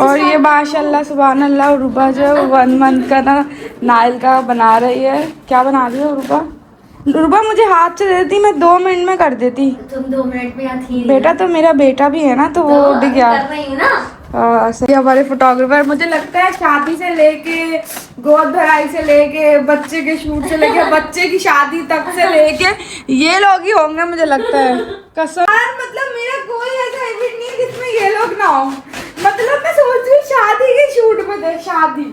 और ये माशाल्लाह सुभान अल्लाह रूबा जो 1 मंथ का ना नाइल का बना रही है। क्या बना रही है रूबा? रूबा मुझे हाथ से दे देती, मैं 2 मिनट में कर देती। तुम 2 मिनट में यहाँ थी बेटा तो मेरा बेटा भी है ना, तो वो उड़ गया। कर रही हूँ ना। सही। हमारे फोटोग्राफर मुझे लगता है शादी से लेके, गोद भराई से लेके, बच्चे के शूट से लेके, बच्चे की शादी तक से लेके ये लोग ही होंगे मुझे लगता है। कसम यार, मतलब मेरा कोई ऐसा हैबिट नहीं है जिसमें ये लोग ना हो। मतलब मैं सोच रही हूँ शादी के शूट में दे, शादी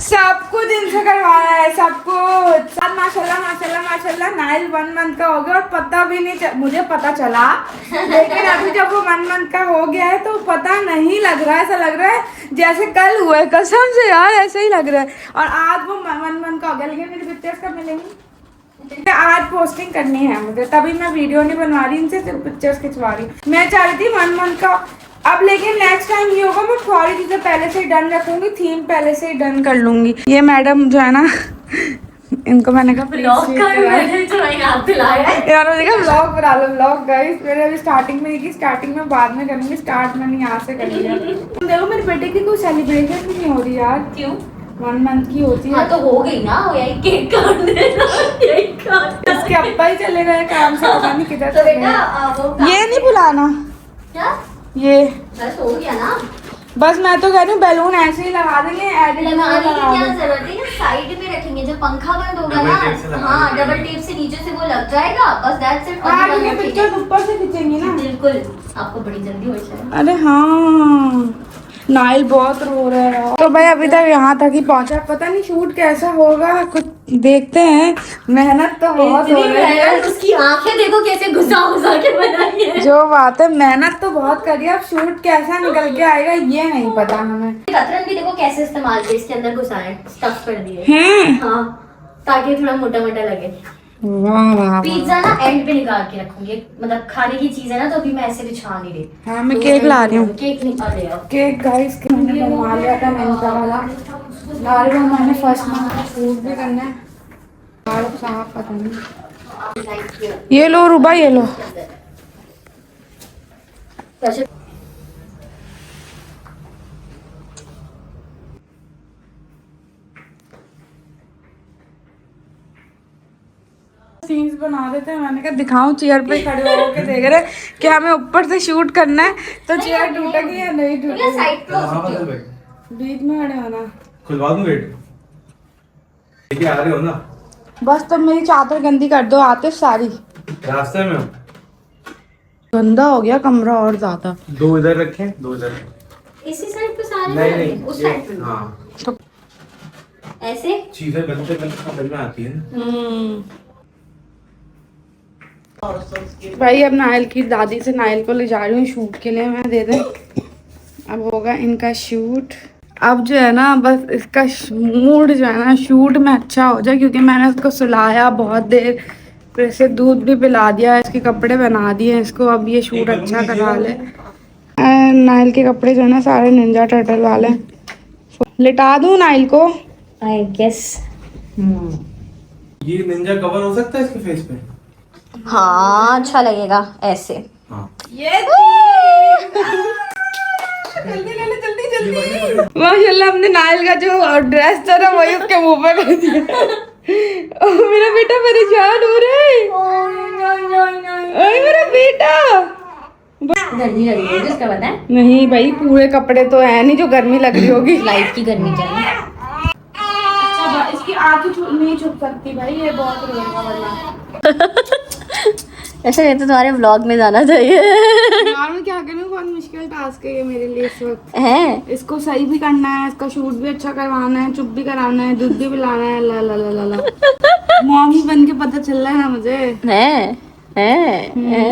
सब कुछ इनसे करवाया है, सब कुछ। माशाल्लाह माशाल्लाह माशाल्लाह नाइल 1 मंथ का हो गया और पता भी नहीं मुझे पता चला, लेकिन अभी जब वो 1 मंथ का हो गया है तो पता नहीं लग रहा है। ऐसा लग रहा है जैसे कल हुआ है, कसम से यार ऐसे ही लग रहा है। और आज वो 1 मंथ का हो गया, लेकिन मेरी पिक्चर्स कब मिलेंगी? आज पोस्टिंग करनी है मुझे, तभी मैं वीडियो नहीं बनवा रही, इनसे सिर्फ पिक्चर्स खिंचवा रही। मैं चाह रही थी 1 मंथ का, अब लेकिन नेक्स्ट टाइम ये होगा मैं सारी चीजें पहले से ही डन रखूंगी, थीम पहले से ही डन कर लूंगी। ये मैडम जो है ना, इनको मैंने कहा ब्लॉग बना लो ब्लॉग गाइस। मैंने अभी स्टार्टिंग में की, स्टार्टिंग में बाद में करूंगी, स्टार्ट मैंने यहाँ से कर लिया। देखो मेरे बेटे की कोई सेलिब्रेशन भी नहीं हो रही यार। क्यों? 1 मंथ की होती है। हाँ तो हो गई ना, यही केक काट देना, यही काट। इसके अब्बा ही चले गए काम से, पता नहीं किधर तो चले बेटा गए। ये नहीं बुलाना क्या? ये बस हो गया ना। बस मैं तो कह रही हूँ बैलून ऐसे ही लगा देंगे, लगाने की क्या जरूरत है, साइड में रखेंगे। जब पंखा बंद होगा ना, हाँ डबल टेप से नीचे से वो लग जाएगा, बस दैट्स इट। पिक्चर ऊपर से खींचेंगी ना। बिल्कुल, आपको बड़ी जल्दी हो जाए। अरे हाँ, नाइल बहुत रो रहा है। तो भाई अभी तक यहाँ तक ही पहुँचा, पता नहीं शूट कैसा होगा, कुछ देखते हैं। मेहनत तो बहुत हो रही है, उसकी आंखें देखो कैसे घुसा घुसा के बनाई है। जो बात है, मेहनत तो बहुत करी है, अब शूट कैसा निकल के आएगा ये नहीं पता हमें। कतरन भी देखो कैसे इस्तेमाल किए, इसके अंदर घुसाए, स्टफ कर दिए हैं? हाँ, ताकि थोड़ा मोटा मोटा लगे। वाह वाह। पिज्जा ना एंड पे निकाल के रखूंगी, मतलब खाने की चीज है ना, तो अभी मैं ऐसे बिछा नहीं रही। हाँ मैं केक ला रही हूँ। केक निकाल रही हूँ। केक गाइस मैंने बनवा लिया था, मैंने वाला ला रही हूँ। मैंने फर्स्ट मंथ शूट भी करना है, साफ पता नहीं। ये लो रूबा, ये लो। सीन्स बना देते हैं, मैंने कहा दिखाऊं, चेयर पे खड़े होके देख रहे कि हमें ऊपर से शूट करना है, तो चेयर टूटेगी या नहीं टूटेगी। बीच में खड़े होना। खुलवा दूं गेट? लेके आ रहे हो ना? बस तुम मेरी चादर गंदी कर दो आतिफ सारी। रास्ते में गंदा हो गया कमरा और ज्यादा। 2 इधर रखें, 2 इधर। इसी साइड पे सारे नहीं उस साइड पे हाँ, ऐसे चीजें बनते बनते समझ में आती है ना। भाई अब नाइल की दादी से नाइल को ले जा रही हूँ शूट के लिए, मैं दे दें। अब होगा इनका शूट। अब जो है ना, बस इसका मूड जो है ना शूट में अच्छा हो जाए, क्योंकि मैंने इसको सुलाया बहुत देर, फिर इसे दूध भी पिला दिया, इसके कपड़े बना दिए इसको। अब ये शूट अच्छा करा ले। नाइल के कपड़े जो है ना सारे निंजा टर्टल वाले। लिटा दूँ नाइल को? आई गेस ये निंजा कवर हो सकता है इसके फेस पे? हाँ अच्छा लगेगा ऐसे। हाँ ये जल्दी जल्दी माशाल्लाह हमने नाइल का जो ड्रेस था ना वही उसके मुंह पे कर दिया। मेरा बेटा परेशान हो रहा है। ओए मेरा बेटा गर्मी लग रही है जिसका पता है। नहीं भाई, पूरे कपड़े तो है नहीं जो गर्मी लग रही होगी। लाइट की गर्मी चाहिए। अच्छा इसकी आंखें नहीं छुप सकती भाई, ये बहुत रोएगा वरना। ऐसा कहते तुम्हारे व्लॉग में जाना चाहिए। यार मैं क्या करूं, बहुत मुश्किल टास्क है ये मेरे लिए इस वक्त। है इसको सही भी करना है, इसका शूट भी अच्छा करवाना है, चुप भी कराना है, दूध भी पिलाना है। ला ला ला ला ला मॉमी बन के पता चल रहा है ना मुझे। है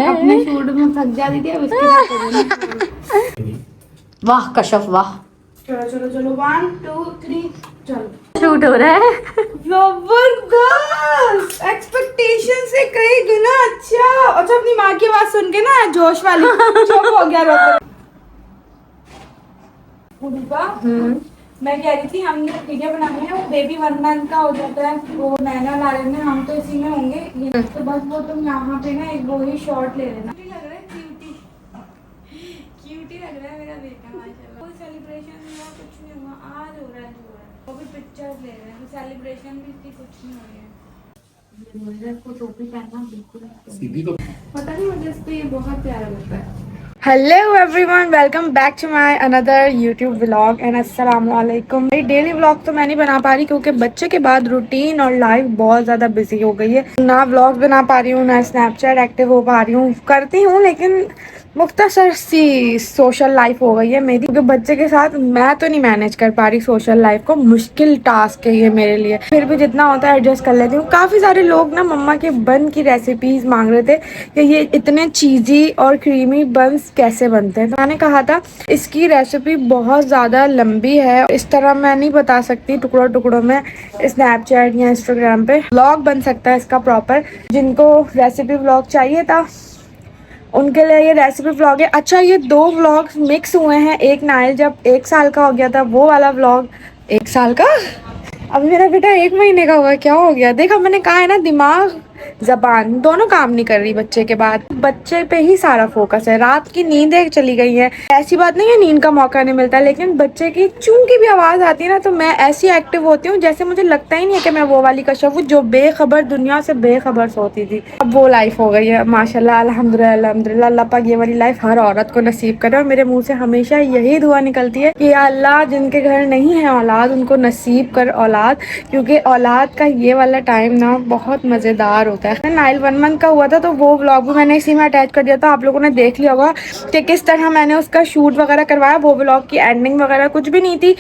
अपने शूट में थक जाती थी, अब इसके साथ। वाह कशफ वाह। चलो चलो चलो 1 2 3 चलो। शूट हो रहा है। जबरदस्त, एक्सपेक्टेशन से कई गुना अच्छा। अच्छा अपनी माँ की आवाज सुन के ना जोश वाली चुप हो गया रोते। मैं कह रही थी हमने वीडियो बनानी है, वो बेबी 1 मंथ का हो जाता है, वो नैना ला रहे हैं, हम तो इसी में होंगे। ये तो बस वो तुम यहाँ पे ना एक वो ही शॉट ले लेना। लग रहा है क्यूटी, क्यूटी लग रहा है मेरा बेटा माशाल्लाह। कोई सेलिब्रेशन हुआ, कुछ नहीं हुआ, आज हो रहा है जो हो रहा है। वो भी पिक्चर्स ले रहे हैं, सेलिब्रेशन भी थी, कुछ नहीं हो रही है। मुझे इसको टोपी पहनना बिल्कुल सीधी तो पता नहीं, मुझे इस पे ये बहुत प्यारा लगता है। Hello everyone, welcome back to my another YouTube vlog and अस्सलाम वालेकुम। मेरी डेली व्लॉग तो मैं नहीं बना पा रही क्योंकि बच्चे के बाद रूटीन और लाइफ बहुत ज़्यादा बिजी हो गई है। ना व्लॉग बना पा रही हूँ, ना स्नैपचैट एक्टिव हो पा रही हूँ। करती हूँ लेकिन मुख्तसर सी सोशल लाइफ हो गई है मेरी, क्योंकि बच्चे के साथ मैं तो नहीं मैनेज कर पा रही सोशल लाइफ को। मुश्किल टास्क है ये मेरे लिए, फिर भी जितना होता है एडजस्ट कर लेती हूँ। काफ़ी सारे लोग ना मम्मा के बन की रेसिपीज मांग रहे थे कि ये इतने चीज़ी और क्रीमी बन्स कैसे बनते हैं। तो मैंने कहा था इसकी रेसिपी बहुत ज़्यादा लंबी है, इस तरह मैं नहीं बता सकती टुकड़ों टुकड़ों में। स्नैपचैट या इंस्टाग्राम पे व्लॉग बन सकता है इसका प्रॉपर। जिनको रेसिपी व्लॉग चाहिए था उनके लिए ये रेसिपी व्लॉग है। अच्छा, ये 2 व्लॉग्स मिक्स हुए हैं। एक नाइल जब 1 साल का हो गया था वो वाला व्लॉग। 1 साल का? अभी मेरा बेटा 1 महीने का हुआ, क्या हो गया? देखा, मैंने कहा है ना, दिमाग जबान दोनों काम नहीं कर रही बच्चे के बाद। बच्चे पे ही सारा फोकस है। रात की नींद एक चली गई है, ऐसी बात नहीं है नींद का मौका नहीं मिलता, लेकिन बच्चे की चूंकि भी आवाज़ आती है ना तो मैं ऐसी एक्टिव होती हूँ जैसे मुझे लगता ही नहीं है कि मैं वो वाली कश्यप हूँ जो बेखबर, दुनिया से बेखबर सोती थी। अब वो लाइफ हो गई है माशाल्लाह, अल्हम्दुलिल्लाह अल्हम्दुलिल्लाह। अल्लाह पाक ये वाली लाइफ हर औरत को नसीब करे। और मेरे मुँह से हमेशा यही दुआ निकलती है कि या अल्लाह, जिनके घर नहीं है औलाद उनको नसीब कर औलाद, क्योंकि औलाद का ये वाला टाइम ना बहुत मज़ेदार होता है। नाइल 1 मंथ का हुआ था तो वो व्लॉग भी मैंने इसी में अटैच कर दिया था। आप लोगों ने देख लिया होगा कि किस तरह मैंने उसका शूट वगैरह करवाया। वो व्लॉग की एंडिंग वगैरह कुछ भी नहीं थी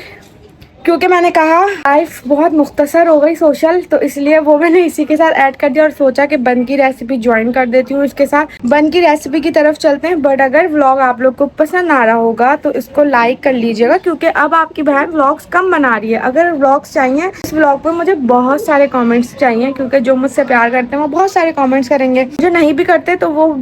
क्योंकि मैंने कहा लाइफ बहुत मुख्तसर हो गई सोशल, तो इसलिए वो मैंने इसी के साथ ऐड कर दिया और सोचा कि बन की रेसिपी ज्वाइन कर देती हूँ इसके साथ। बन की रेसिपी की तरफ चलते हैं। बट अगर व्लॉग आप लोग को पसंद आ रहा होगा तो इसको लाइक कर लीजिएगा, क्योंकि अब आपकी बहन व्लॉग्स कम बना रही है। अगर व्लॉग्स चाहिए इस व्लॉग पर मुझे बहुत सारे कॉमेंट्स चाहिए, क्योंकि जो मुझसे प्यार करते हैं वो बहुत सारे कॉमेंट्स करेंगे, जो नहीं भी करते तो वो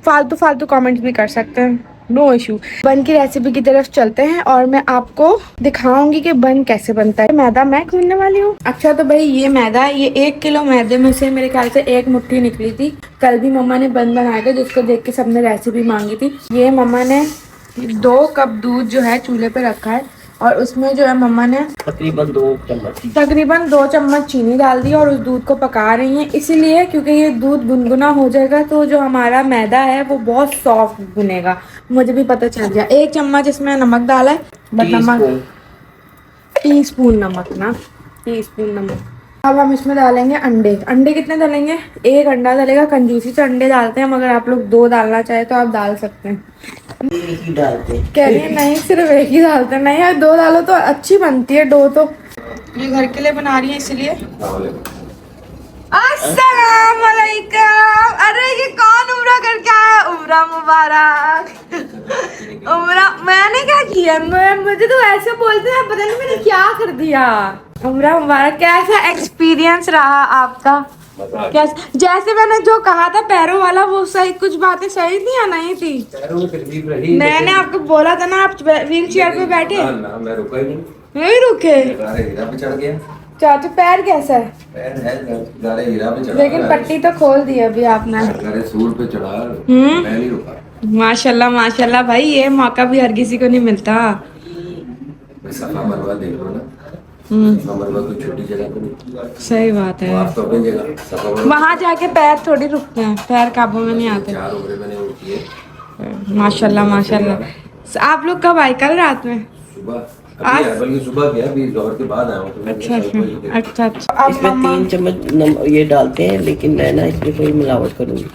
फालतू कॉमेंट्स भी कर सकते हैं, नो इशू। बन की रेसिपी की तरफ चलते हैं और मैं आपको दिखाऊंगी कि बन कैसे बनता है। मैदा मैं गूंदने वाली हूँ। अच्छा, तो भाई ये मैदा, ये 1 किलो मैदे में से मेरे ख्याल से 1 मुट्ठी निकली थी। कल भी मम्मा ने बन बनाया था जिसको देख के सबने रेसिपी मांगी थी। ये मम्मा ने 2 कप दूध जो है चूल्हे पे रखा है और उसमें जो है मम्मा ने तकरीबन 2 चम्मच चीनी डाल दी और उस दूध को पका रही हैं, इसीलिए क्योंकि ये दूध गुनगुना हो जाएगा तो जो हमारा मैदा है वो बहुत सॉफ्ट भुनेगा। मुझे भी पता चल गया। 1 चम्मच इसमें नमक डाला है, बट नमक टीस्पून नमक ना, टीस्पून नमक। अब हम इसमें डालेंगे अंडे। अंडे कितने डालेंगे? 1 अंडा डालेगा। कंजूसी से अंडे डालते हैं, मगर आप लोग 2 डालना चाहे तो आप डाल सकते हैं। एक ही डालते हैं। कह रही है नहीं, सिर्फ 1 ही डालते हैं। नहीं यार, 2 डालो तो अच्छी बनती है डो। तो ये घर के लिए बना रही है इसलिए। अस्सलाम वालेकुम। अरे ये कौन उम्रा करके आया? उम्रा मुबारक। उम्रा मैंने क्या किया? मुझे तो ऐसे बोलते हैं, पता नहीं मैंने क्या कर दिया। उम्रा मुबारक। कैसा एक्सपीरियंस रहा आपका? कैसे, जैसे मैंने जो कहा था पैरों वाला, वो सही, कुछ बातें सही थी या नहीं थी? पैरों में तकलीफ रही। मैंने आपको बोला था ना आप व्हील चेयर पे बैठे। ना, मैं रुका ही नहीं। नहीं रुके? गारे हीरा पे चढ़ गया। चाचा पैर कैसा है? पैर है, गारे हीरा पे चढ़ा। लेकिन पट्टी तो खोल दी अभी आपने। गारे सूल पे चढ़ा, मैं नहीं रुका। माशाल्लाह माशाल्लाह भाई, ये मौका भी हर किसी को नहीं मिलता। सफा मरवा देख लो ना। सफा मरवा कोई छोटी जगह तो नहीं। सही बात है। आप तो अपनी जगह सफा मरवा वहाँ जाके पैर थोड़ी रुकते हैं, पैर काबू में नहीं आते। 4 उम्र मैंने उठी है। माशाल्लाह माशाल्लाह। आप लोग कब आए? कल रात में? सुबह अभी आया, बल्कि सुबह गया, अभी जोहर के बाद आया हूँ। तो अच्छा अच्छा अच्छा। अब इसमें मम्मा 3 चम्मच ये डालते हैं, लेकिन मैं ना इसमें कोई मिलावट करूंगी।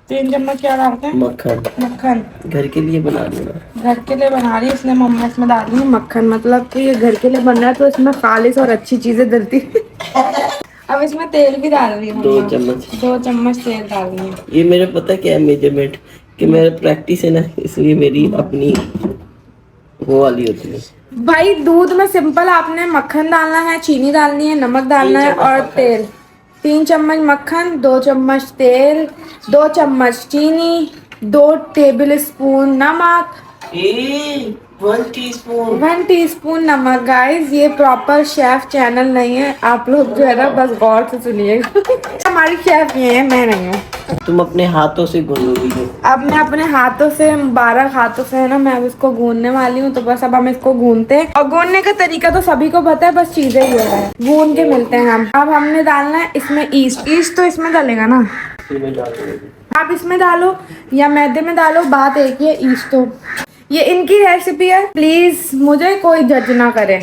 3 चम्मच क्या डालते हैं? मक्खन। मक्खन घर के लिए बना दूंगा। घर के लिए बना रही है इसलिए मम्मा इसमें डाल रही है मक्खन। मतलब कि ये घर के लिए बन रहा है तो इसमें खालिश और अच्छी चीजें डलती है। अब इसमें तेल भी डाल रही है 2 मम्मा। चम्मच। 2 चम्मच तेल डाल रही है। ये मेरा पता क्या है मेजरमेंट, कि मेरा प्रैक्टिस है ना, इसलिए मेरी अपनी वो वाली होती है। भाई दूध में सिंपल आपने मक्खन डालना है, चीनी डालनी है, नमक डालना है और तेल। 3 चम्मच मक्खन, 2 चम्मच तेल, 2 चम्मच चीनी, 2 टेबल स्पून नमक। 1 टीस्पून। 1 टीस्पून नमक। गाइस ये प्रॉपर शेफ चैनल नहीं है, आप लोग जो है ना बस गौर से सुनिएगा। हमारी शेफ ये है, मैं नहीं हूँ। तुम अपने हाथों से गूंदोगी जो। अब मैं अपने हाथों से, मुबारक हाथों से है ना, मैं अब इसको गूंदने वाली हूँ। तो बस अब हम इसको गूंदते हैं, और गूंदने का तरीका तो सभी को पता है, बस चीजें ये है, गूंद के मिलते हैं हम। अब हमने डालना है इसमें ईस्ट। ईस्ट तो इसमें डालेगा ना, इसमें डाल दोगे। आप इसमें डालो या मैदे में डालो, बात एक ही है। ईस्ट तो ये इनकी रेसिपी है, प्लीज मुझे कोई जज ना करे।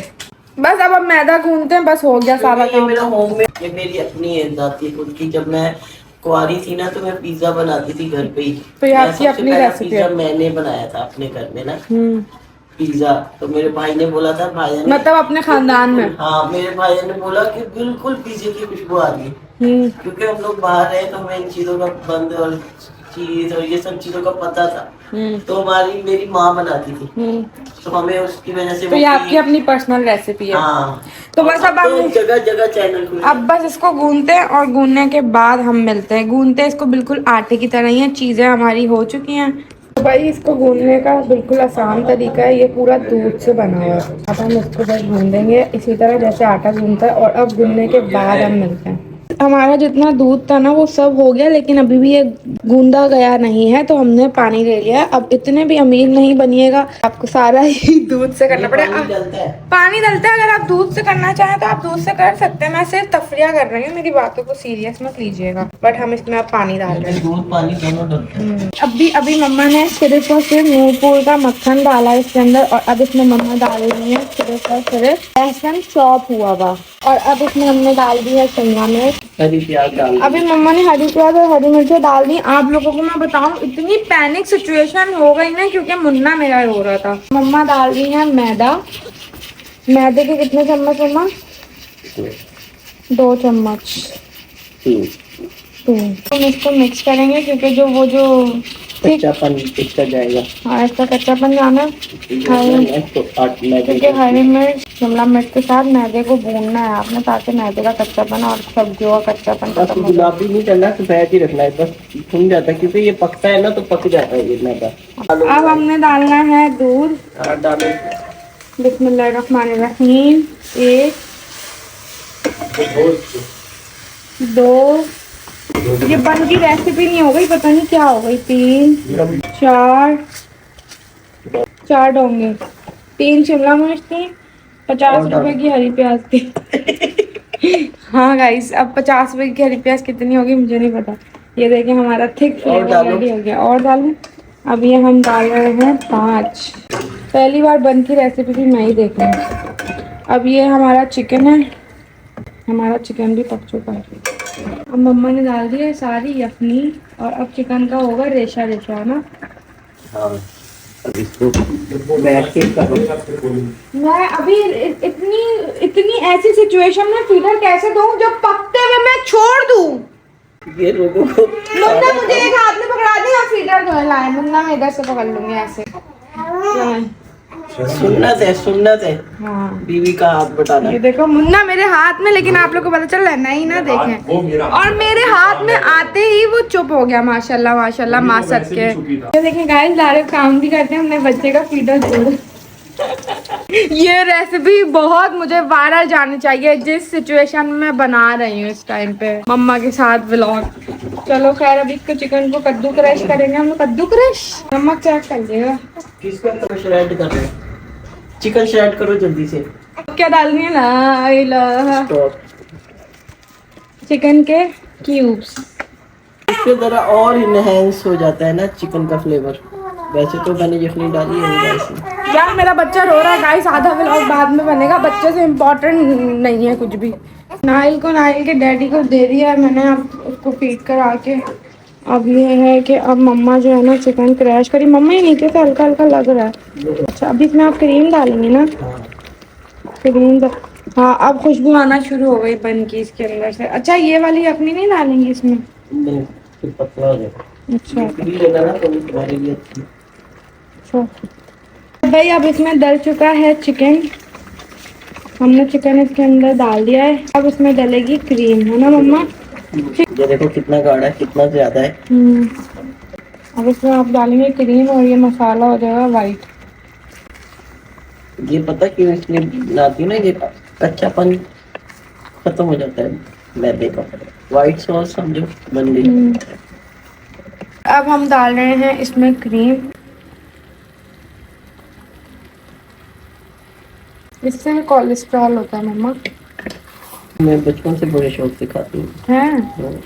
बस अब हम मैदा गूंदते हैं, बस हो गया सारा ये काम। मेरा होममेड, ये मेरी अपनी है जाती खुद की। जब मैं कुंवारी थी ना तो मैं पिज्जा बनाती थी घर पे ही। तो ये मैं आपकी सबसे अपनी पहला रेसिपी पिज्जा है। मैंने बनाया था अपने घर में ना, पिज्जा। तो मेरे भाई ने बोला था, भाई ने मतलब अपने खानदान में। हाँ, मेरे भाई ने बोला कि बिल्कुल पिज्जे की खुशबू आ रही है। क्योंकि हम लोग बाहर रहे तो हमें इन चीजों का बंद और चीज और ये सब चीजों का पता था। तो हमारी मेरी माँ बनाती थी, तो हमें उसकी वजह से तो ये आपकी अपनी पर्सनल रेसिपी है। हाँ। तो बस अब हम जगह जगह चैनल खुले। अब बस इसको गूंदते हैं, और गूंदने के बाद हम मिलते हैं। गूंदते हैं इसको बिल्कुल आटे की तरह ही है, चीजें हमारी हो चुकी हैं। तो भाई इसको गूंदने का बिल्कुल आसान तरीका है, ये पूरा दूध से बना हुआ है। अब हम इसको बस गूंदेंगे इसी तरह जैसे आटा गूंदता है, और अब गूंदने के बाद हम मिलते हैं। हमारा जितना दूध था ना वो सब हो गया, लेकिन अभी भी ये गूंदा गया नहीं है, तो हमने पानी ले लिया है। अब इतने भी अमीर नहीं बनिएगा, आपको सारा ही दूध से करना पड़ेगा। पानी डलता है, अगर आप दूध से करना चाहें तो आप दूध से कर सकते हैं। मैं सिर्फ तफरिया कर रही हूँ, मेरी बातों को सीरियस मत लीजिएगा। बट हम इसमें अब पानी डाल रहे हैं, दूध पानी दोनों डलते हैं। अभी मम्मा ने सिर्फ और सिर्फ नूरपुर का मक्खन डाला है इसके अंदर, और अब इसमें मम्मा डाल रही है सिर्फ और सिर्फ लहसुन चॉप हुआ हुआ, और अब इसमें हमने डाल दी है शिमला मिर्च। हरी प्याज डाल। अभी मम्मा ने हरी प्याज और हरी मिर्चें डाल दी। आप लोगों को मैं बताऊं, इतनी पैनिक सिचुएशन हो गई ना, क्योंकि मुन्ना मेरा हो रहा था। मम्मा डाल रही है मैदा। मैदे के कितने चम्मच मम्मा? 2 चम्मच। हम इसको मिक्स करेंगे, क्योंकि जो कच्चापन इसका जाएगा। हाँ, इसका कच्चापन जाना। क्योंकि हरी मिर्च शिमला मिर्च के साथ मैदे को भूनना है आपने, ताकि मैदे का कच्चापन और सब्जियों का कच्चापन खत्म हो जाए। गुलाबी नहीं करना, सफेद ही रखना है, बस भून जाता है। क्योंकि ये पकता है ना तो पक जाता है ये मैदा। अब हमने डालना है दूध। डालो। बिस्मिल्लाहिर्रहमानिर्रहीम। 1 2, ये बन की रेसिपी नहीं हो गई, पता नहीं क्या हो गई। 3 4 डोंगे, 3 शिमला मिर्च थी, 50 रुपए की हरी प्याज थी। हाँ गाइस, अब 50 रुपए की हरी प्याज कितनी होगी मुझे नहीं पता। ये देखिए हमारा थिक फ्लेवर रेडी हो गया। और डालूं? अब ये हम डाल रहे हैं 5। पहली बार बन की रेसिपी भी मैं ही देख रही हूँ। अब ये हमारा चिकन है, हमारा चिकन भी पक चुका है। अब मम्मा ने डाल दी है सारी यखनी, और अब चिकन का होगा रेशा रेशा, है ना? हाँ, अब इसको बैठ के करो। मैं अभी इतनी ऐसी सिचुएशन में फीडर कैसे दूं जब पकते हुए मैं छोड़ दूं? ये लोगों को मुन्ना मुझे एक हाथ में पकड़ा दे, या फीडर जो है लाए, मुन्ना मैं इधर से पकड़ लूंगी ऐसे। सुन्नत है। हाँ, बीवी का हाथ बटाना। ये देखो मुन्ना मेरे हाथ में, लेकिन आप लोग को पता चल रहा है नहीं ना, देखें। और मेरे हाथ में आते ही वो चुप हो गया। माशाल्लाह माशाल्लाह, माँ सबके। ये देखें गाइस, लारे काम भी करते हैं, हमने बच्चे का फीडर जोड़ा। ये रेसिपी बहुत मुझे वायरल जानी चाहिए, जिस सिचुएशन में बना रही हूँ इस टाइम पे मम्मा के साथ व्लॉग। चलो खैर, अभी इसको चिकन को कद्दू क्रश करेंगे हम लोग। कद्दू क्रश नमक चेक कर लिएगा। किसका तो श्रेड कर रहे हैं? चिकन श्रेड करो जल्दी से। क्या डालनी है ना? स्टॉप। चिकन के क्यूब्स। इससे जरा और इनहेंस हो जाता है ना चिकन का फ्लेवर। वैसे तो मैंने यखनी डाली है इसमें। यार मेरा बच्चा रो रहा है गाइस, आधा व्लॉग बाद में बनेगा, बच्चे से इम्पोर्टेंट नहीं है कुछ भी। नाइल के डैडी को दे दिया है मैंने, अब उसको फीड करा के। अब ये है कि अब मम्मा जो है ना चिकन क्रैश करी। मम्मा ये नीचे से हल्का हल्का लग रहा है। अच्छा, अभी इसमें आप क्रीम डालेंगे ना? क्रीम हाँ, अब खुशबू आना शुरू हो गई बन की इसके अंदर से। अच्छा, ये वाली यखनी नहीं डालेंगे इसमें? नहीं, फिर पतला हो जाएगा। अच्छा लेना ना तो तुम्हारे लिए अच्छी। भाई अब इसमें डल चुका है चिकन, हमने चिकन इसके अंदर डाल दिया है। अब इसमें डलेगी क्रीम, है ना मम्मा? ये देखो कितना गाढ़ा है, कितना ज्यादा है। अब इसमें आप डालेंगे क्रीम, और ये मसाला हो जाएगा वाइट। ये पता क्यों इसलिए बनाती हूँ ना, ये कच्चापन खत्म हो जाता है मैदे का। व्हाइट सॉस समझो बन गई। अब हम डाल रहे हैं इसमें क्रीम। इससे कोलेस्ट्रॉल होता है मम्मा। मैं बचपन से बड़े शौक से खाती हूँ। हैं?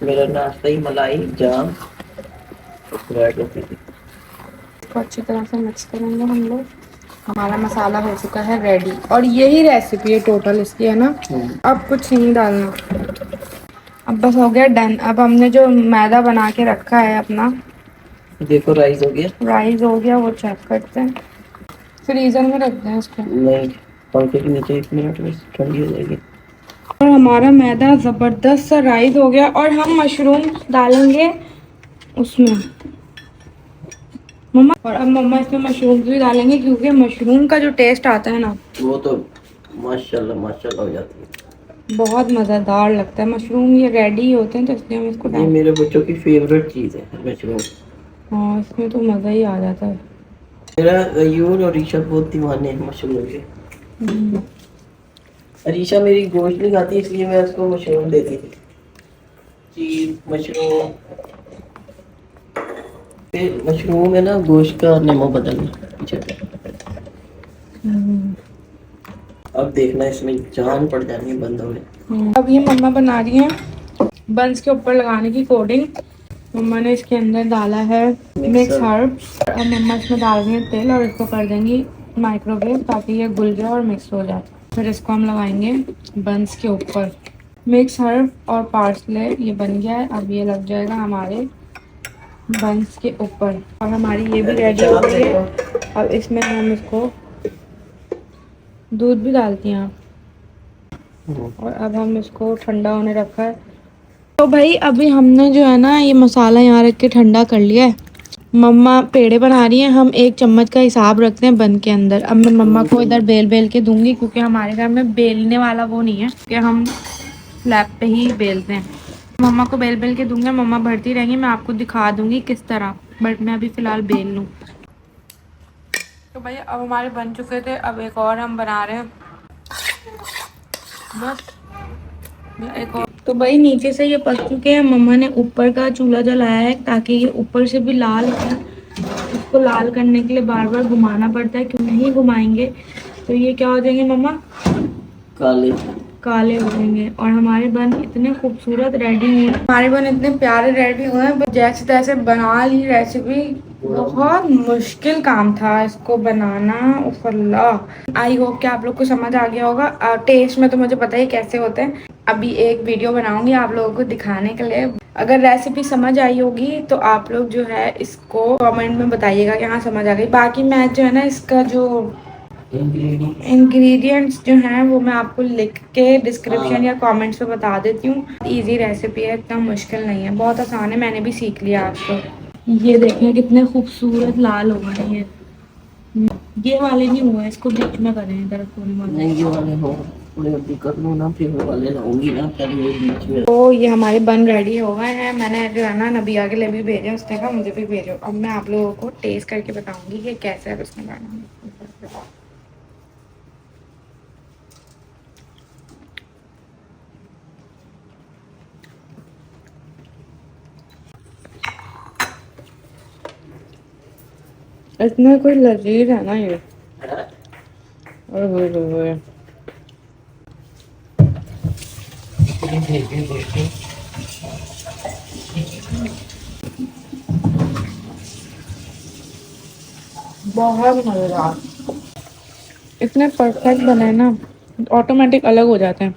मेरा नाश्ता ही मलाई जाम ब्रेड होती थी। इसको अच्छी तरह से मिक्स करेंगे हम लोग। हमारा मसाला हो चुका है रेडी, और यही रेसिपी है टोटल इसकी, है ना? अब कुछ नहीं डालना, अब बस हो गया डन। अब हमने जो मैदा बना के रखा है अपना, देखो राइस हो गया। राइस हो गया, वो चेक करते हैं। फ्रीजर में रखते हैं इसको। नहीं, पंखे के नीचे 1 मिनट में ठंडी हो जाएगी। और हमारा मैदा ज़बरदस्त सा राइस हो गया, और हम मशरूम डालेंगे उसमें मम्मा। और अब मम्मा इसमें मशरूम भी डालेंगे, क्योंकि मशरूम का जो टेस्ट आता है ना, वो तो माशाल्लाह माशाल्लाह हो जाती है। बहुत मज़ेदार लगता है। मशरूम ये रेडी होते हैं तो इसलिए हम इसको ये मेरे बच्चों की फेवरेट चीज़ है मशरूम। हाँ, इसमें तो मज़ा ही आ जाता है। मेरा अयून और ईशा बहुत दीवाने हैं मशरूम के। अरीशा मेरी गोश्त नहीं खाती, इसलिए मैं उसको मशरूम देती थी। चीज मशरूम, फिर मशरूम है ना, गोश्त का नमो बदलना। अब देखना इसमें जान पड़ जानी है बंदों में। अब ये मम्मा बना रही हैं बंस के ऊपर लगाने की कोडिंग। मम्मा ने इसके अंदर डाला है मिक्स हर्ब। अब मम्मा इसमें डाल रही हैं तेल, और इसको कर देंगी माइक्रोवेव ताकि ये घुल जाए और मिक्स हो जाए। फिर इसको हम लगाएंगे बंस के ऊपर। मिक्स हर्ब और पार्सले ये बन गया है। अब ये लग जाएगा हमारे बंस के ऊपर, और हमारी ये भी रेडी हो गई है। अब इसमें हम इसको दूध भी डालती हैं आप। और अब हम इसको ठंडा होने रखा है। तो भाई अभी हमने जो है ना ये मसाला यहाँ रख के ठंडा कर लिया है। मम्मा पेड़े बना रही हैं, हम 1 चम्मच का हिसाब रखते हैं बन के अंदर। अब मैं मम्मा को इधर बेल बेल के दूंगी, क्योंकि हमारे घर में बेलने वाला वो नहीं है, कि हम स्लैब पे ही बेलते हैं। मम्मा को बेल बेल के दूंगी, मम्मा भरती रहेंगी, मैं आपको दिखा दूंगी किस तरह, बट मैं अभी फ़िलहाल बेल लूँ। तो भैया अब हमारे बन चुके थे, अब एक और हम बना रहे हैं बस एक और। तो भाई नीचे से ये पक चुके हैं। मम्मा ने ऊपर का चूल्हा जलाया है ताकि ये ऊपर से भी लाल हो। इसको लाल करने के लिए बार बार घुमाना पड़ता है, क्यों नहीं घुमाएंगे तो ये क्या हो जाएंगे मम्मा, काले काले हो जाएंगे। और हमारे बन इतने खूबसूरत रेडी हुए, हमारे बन इतने प्यारे रेडी हुए हैं, जैसे तैसे बना ली रेसिपी। बहुत मुश्किल काम था इसको बनाना। उफ अल्लाह, आई होप कि आप लोग को समझ आ गया होगा। टेस्ट में तो मुझे पता ही कैसे होते हैं। अभी एक वीडियो बनाऊंगी आप लोगों को दिखाने के लिए। अगर रेसिपी समझ आई होगी तो आप लोग जो है इसको कमेंट में बताइएगा कि हाँ समझ आ गई। बाकी मैं जो है ना इसका जो इंग्रेडिएंट्स जो हैं वो मैं आपको लिख के डिस्क्रिप्शन या कमेंट्स में बता देती हूँ। इजी रेसिपी है, इतना मुश्किल नहीं है, बहुत आसान है, मैंने भी सीख लिया आज तो। ये देखें कितने खूबसूरत लाल हो गए हैं। ये वाले नहीं हुए, इसको बीच में करें इधर थोड़ी वाले। नहीं ये वाले हो अभी कर लो ना, फिर वो वाले लाऊंगी ना, पहले ये बीच में। तो ये हमारे बन रेडी हो गए हैं। मैंने जो है ना नबिया के लिए भी भेजे, उसने कहा मुझे भी भेजो। अब मैं आप लोगों को टेस्ट करके बताऊंगी कि कैसा है उसने बनाना। इतना कोई लजीज है ना ये। ओए बहुत मजेदार, इतने परफेक्ट बने ना, ऑटोमेटिक अलग हो जाते हैं।